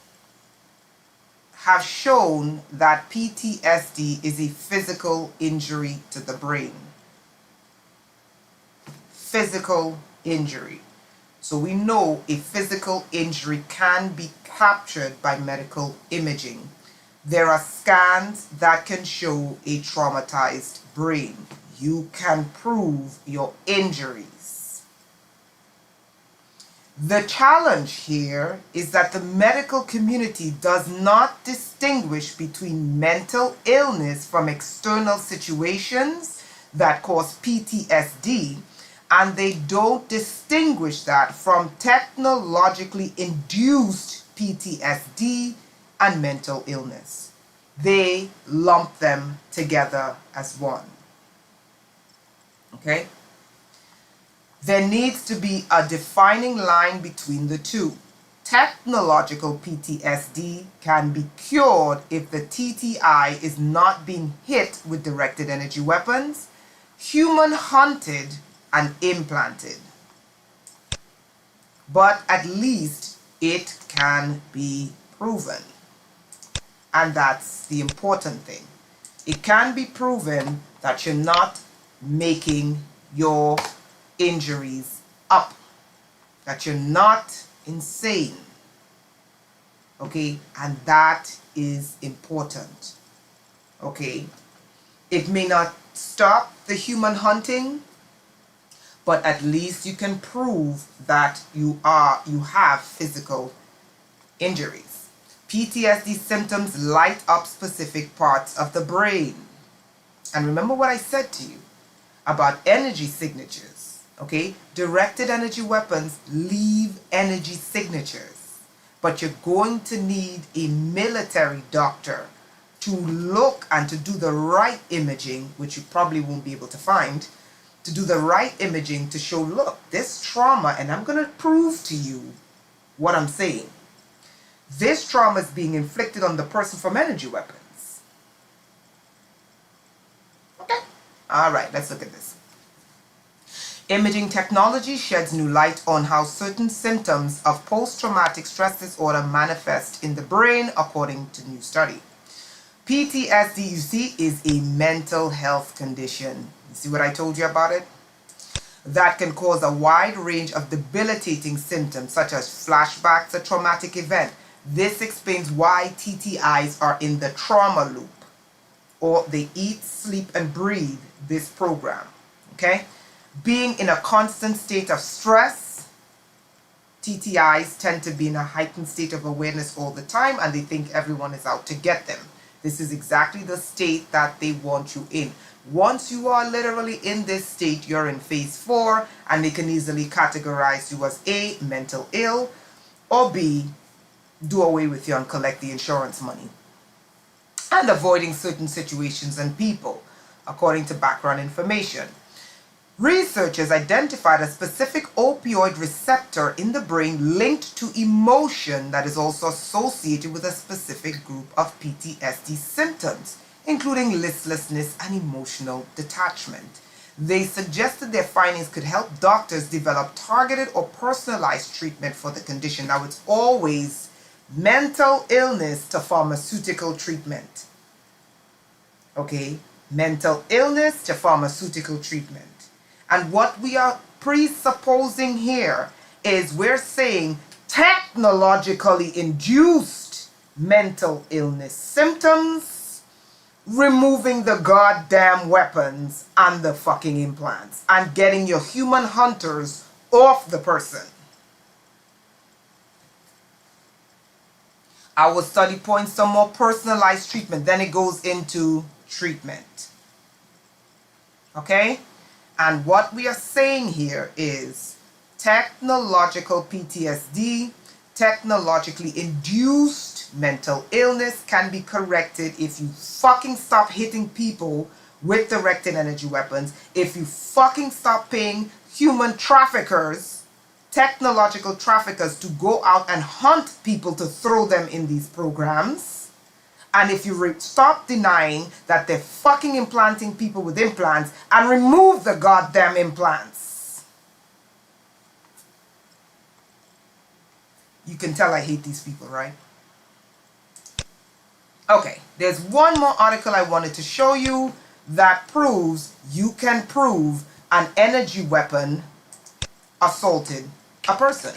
have shown that PTSD is a physical injury to the brain. Physical injury. So we know a physical injury can be captured by medical imaging. There are scans that can show a traumatized brain. You can prove your injuries. The challenge here is that the medical community does not distinguish between mental illness from external situations that cause PTSD, and they don't distinguish that from technologically induced PTSD and mental illness. They lump them together as one. Okay? There needs to be a defining line between the two. Technological PTSD can be cured if the TTI is not being hit with directed energy weapons, human hunted and implanted. But at least it can be proven. And that's the important thing. It can be proven that you're not making your injuries up, that you're not insane. Okay, and that is important. Okay, it may not stop the human hunting, but at least you can prove that you have physical injuries. PTSD symptoms light up specific parts of the brain. And remember what I said to you about energy signatures, okay? Directed energy weapons leave energy signatures, but you're going to need a military doctor to look and to do the right imaging, which you probably won't be able to find, to do the right imaging to show, look, this trauma, and I'm going to prove to you what I'm saying. This trauma is being inflicted on the person from energy weapons. Okay. All right, let's look at this. Imaging technology sheds new light on how certain symptoms of post-traumatic stress disorder manifest in the brain, according to new study. PTSD, you see, is a mental health condition. You see what I told you about it? That can cause a wide range of debilitating symptoms, such as flashbacks to traumatic event. This explains why TTIs are in the trauma loop, or they eat, sleep, and breathe this program, okay? Being in a constant state of stress, TTIs tend to be in a heightened state of awareness all the time, and they think everyone is out to get them. This is exactly the state that they want you in. Once you are literally in this state, you're in phase 4, and they can easily categorize you as A, mental ill, or B, do away with you and collect the insurance money. And avoiding certain situations and people, according to background information. Researchers identified a specific opioid receptor in the brain linked to emotion that is also associated with a specific group of PTSD symptoms, including listlessness and emotional detachment. They suggested their findings could help doctors develop targeted or personalized treatment for the condition. Now, it's always mental illness to pharmaceutical treatment. Okay? Mental illness to pharmaceutical treatment. And what we are presupposing here is we're saying technologically induced mental illness symptoms, removing the goddamn weapons and the fucking implants, and getting your human hunters off the person. Our study points to more personalized treatment. Then it goes into treatment. Okay? And what we are saying here is technological PTSD, technologically induced mental illness can be corrected if you fucking stop hitting people with directed energy weapons, if you fucking stop paying human traffickers, technological traffickers, to go out and hunt people to throw them in these programs. And if you stop denying that they're fucking implanting people with implants and remove the goddamn implants. You can tell I hate these people, right? Okay, there's one more article I wanted to show you that proves you can prove an energy weapon assaulted a person.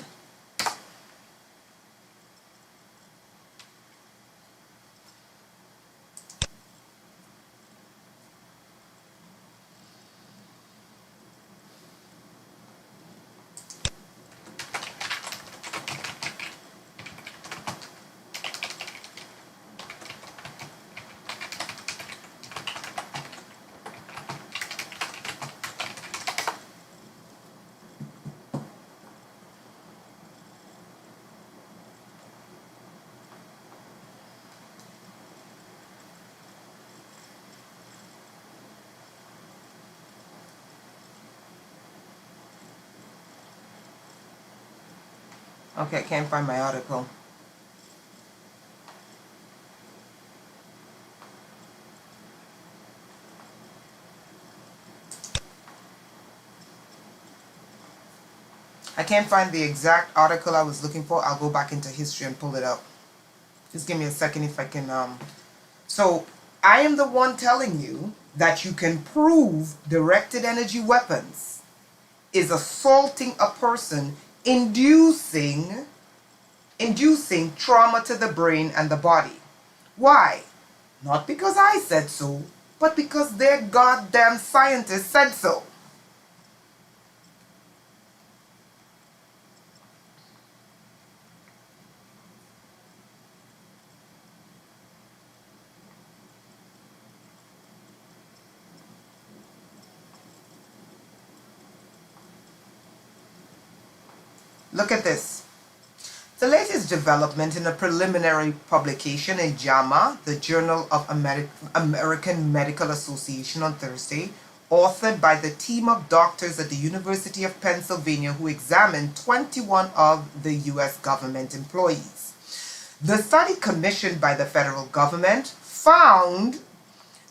Okay, I can't find my article. I can't find the exact article I was looking for. I'll go back into history and pull it up. Just give me a second if I can. So, I am the one telling you that you can prove directed energy weapons is assaulting a person, inducing trauma to the brain and the body. Why? Not because I said so, but because their goddamn scientists said so. Look at this. The latest development in a preliminary publication in JAMA, the Journal of American Medical Association, on Thursday, authored by the team of doctors at the University of Pennsylvania who examined 21 of the U.S. government employees. The study, commissioned by the federal government, found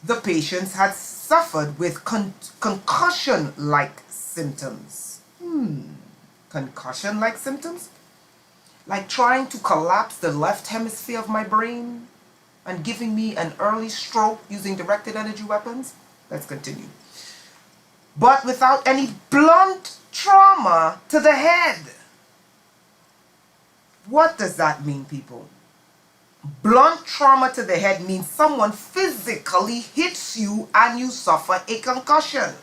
the patients had suffered with concussion-like symptoms. Concussion-like symptoms? Like trying to collapse the left hemisphere of my brain and giving me an early stroke using directed energy weapons? Let's continue. But without any blunt trauma to the head. What does that mean, people? Blunt trauma to the head means someone physically hits you and you suffer a concussion.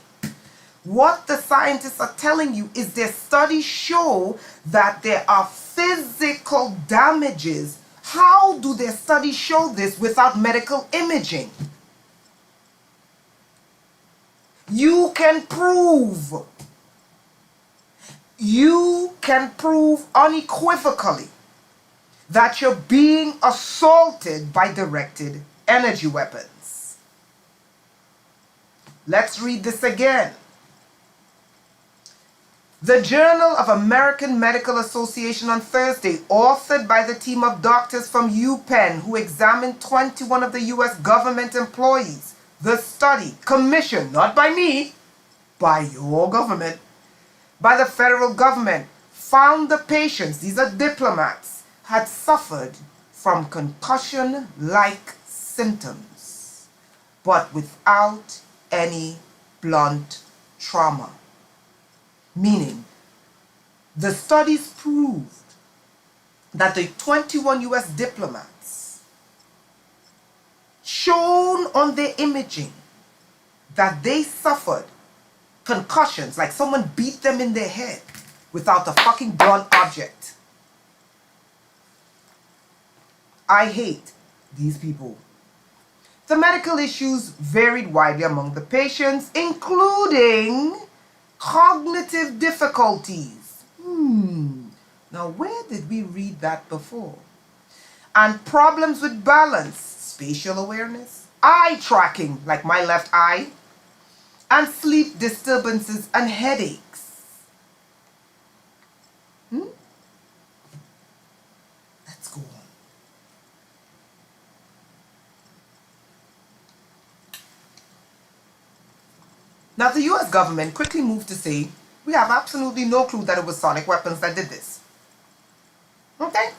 What the scientists are telling you is their studies show that there are physical damages. How do their studies show this without medical imaging? You can prove unequivocally that you're being assaulted by directed energy weapons. Let's read this again. The Journal of American Medical Association on Thursday, authored by the team of doctors from UPenn who examined 21 of the U.S. government employees. The study, commissioned not by me, by your government, by the federal government, found the patients, these are diplomats, had suffered from concussion-like symptoms, but without any blunt trauma. Meaning, the studies proved that the 21 US diplomats shown on their imaging that they suffered concussions, like someone beat them in their head without a fucking blunt object. I hate these people. The medical issues varied widely among the patients, including cognitive difficulties. Now where did we read that before? And problems with balance, spatial awareness, eye tracking, like my left eye, and sleep disturbances and headaches. Let's go on. Now the US government quickly moved to say, we have absolutely no clue that it was sonic weapons that did this. Okay?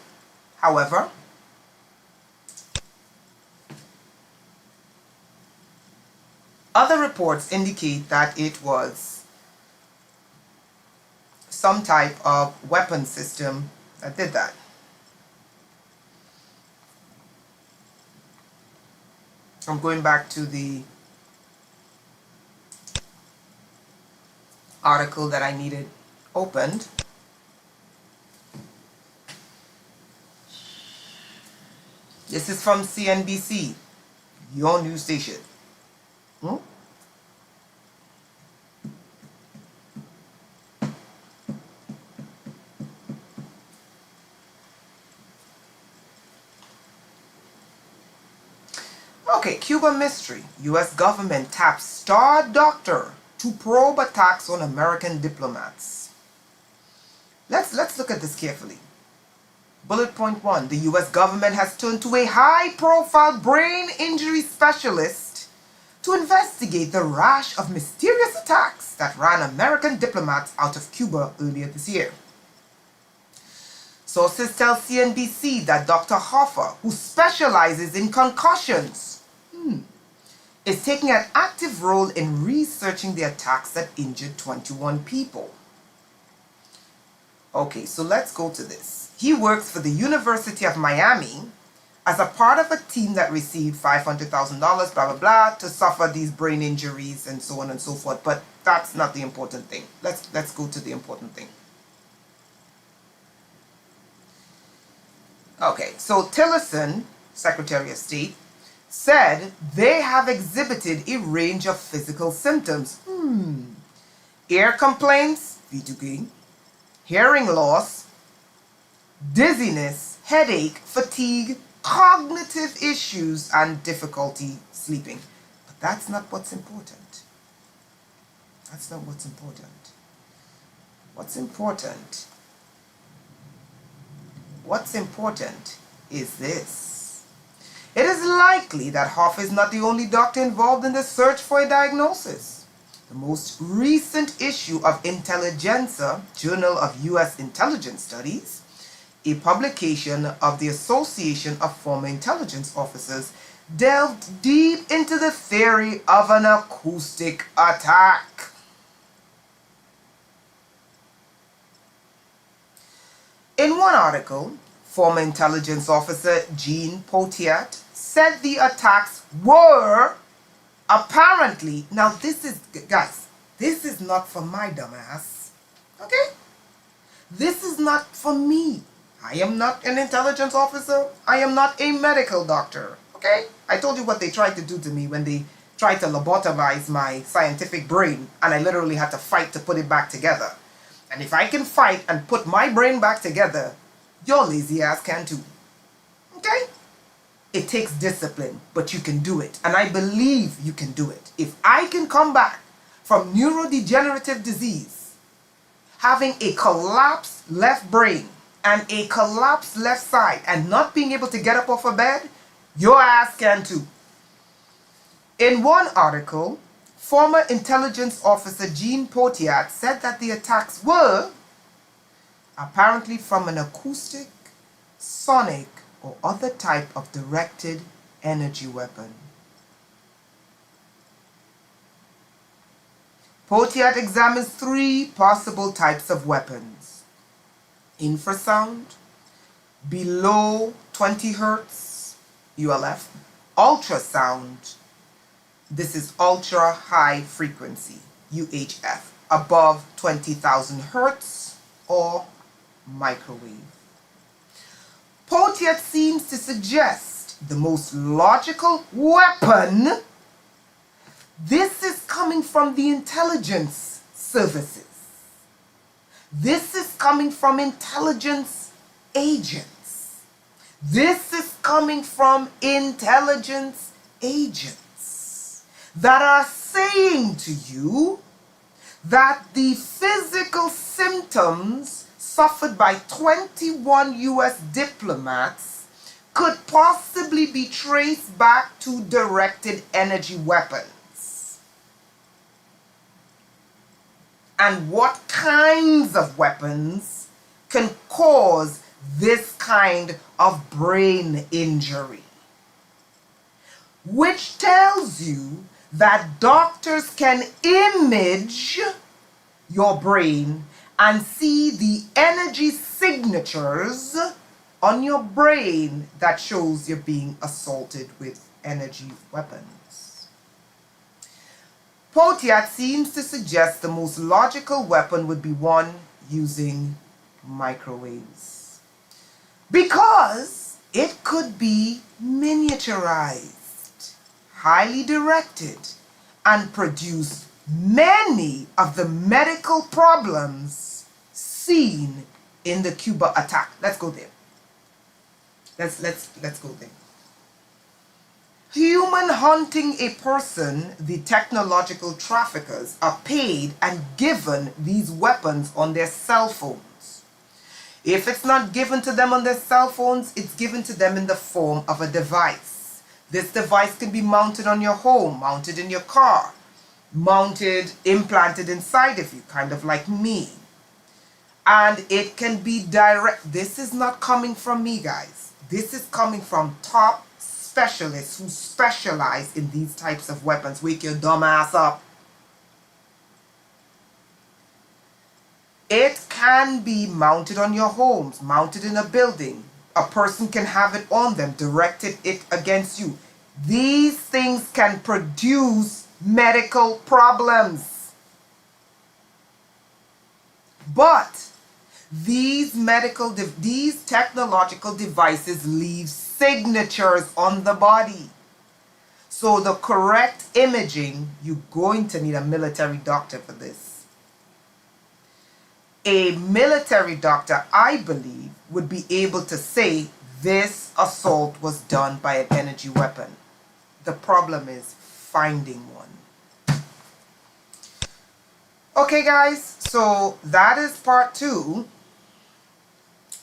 However, other reports indicate that it was some type of weapon system that did that. I'm going back to the article that I needed opened. This is from CNBC, your news station. Okay, Cuba mystery. U.S. government taps star doctor to probe attacks on American diplomats. Let's look at this carefully. Bullet point 1. The U.S. government has turned to a high-profile brain injury specialist to investigate the rash of mysterious attacks that ran American diplomats out of Cuba earlier this year. Sources tell CNBC that Dr. Hoffer, who specializes in concussions, is taking an active role in researching the attacks that injured 21 people. Okay, so let's go to this. He works for the University of Miami as a part of a team that received $500,000, blah, blah, blah, to suffer these brain injuries and so on and so forth. But that's not the important thing. Let's go to the important thing. Okay, so Tillerson, Secretary of State, said they have exhibited a range of physical symptoms. Ear complaints, V2K, hearing loss, dizziness, headache, fatigue, cognitive issues, and difficulty sleeping. But that's not what's important. That's not what's important. What's important is this. It is likely that Hoff is not the only doctor involved in the search for a diagnosis. The most recent issue of Intelligencer, Journal of U.S. Intelligence Studies, a publication of the Association of Former Intelligence Officers, delved deep into the theory of an acoustic attack. In one article, former intelligence officer Jean Potiat said the attacks were apparently, now this is, guys, this is not for my dumbass, okay? This is not for me. I am not an intelligence officer. I am not a medical doctor, okay? I told you what they tried to do to me when they tried to lobotomize my scientific brain, and I literally had to fight to put it back together. And if I can fight and put my brain back together, your lazy ass can too. Okay? It takes discipline, but you can do it. And I believe you can do it. If I can come back from neurodegenerative disease having a collapsed left brain and a collapsed left side and not being able to get up off a bed, your ass can too. In one article, former intelligence officer Jean Potiat said that the attacks were apparently from an acoustic, sonic, or other type of directed energy weapon. Potiat examines 3 possible types of weapons: infrasound, below 20 Hz, ULF, ultrasound, this is ultra high frequency, UHF, above 20,000 Hz, or microwave. Potiat seems to suggest the most logical weapon. This is coming from the intelligence services. This is coming from intelligence agents. This is coming from intelligence agents that are saying to you that the physical symptoms suffered by 21 US diplomats could possibly be traced back to directed energy weapons. And what kinds of weapons can cause this kind of brain injury? Which tells you that doctors can image your brain and see the energy signatures on your brain that shows you're being assaulted with energy weapons. Potiat seems to suggest the most logical weapon would be one using microwaves, because it could be miniaturized, highly directed, and produce many of the medical problems seen in the Cuba attack. Let's go there. Let's go there. Human hunting a person, the technological traffickers are paid and given these weapons on their cell phones. If it's not given to them on their cell phones, it's given to them in the form of a device. This device can be mounted on your home, mounted in your car, mounted, implanted inside of you, kind of like me. And it can be direct. This is not coming from me, guys. This is coming from top specialists who specialize in these types of weapons. Wake your dumb ass up. It can be mounted on your homes, mounted in a building. A person can have it on them, directed it against you. These things can produce medical problems. But these technological devices leave signatures on the body. So the correct imaging, you're going to need a military doctor for this. A military doctor, I believe, would be able to say this assault was done by an energy weapon. The problem is finding one. Okay, guys, so that is part 2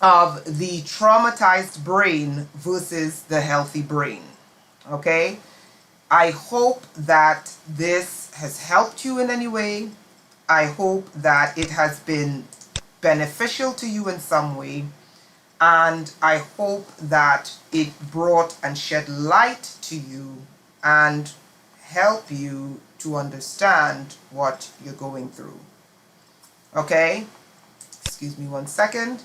of the traumatized brain versus the healthy brain. Okay, I hope that this has helped you in any way. I hope that it has been beneficial to you in some way, and I hope that it brought and shed light to you and help you to understand what you're going through. Okay, excuse me one second.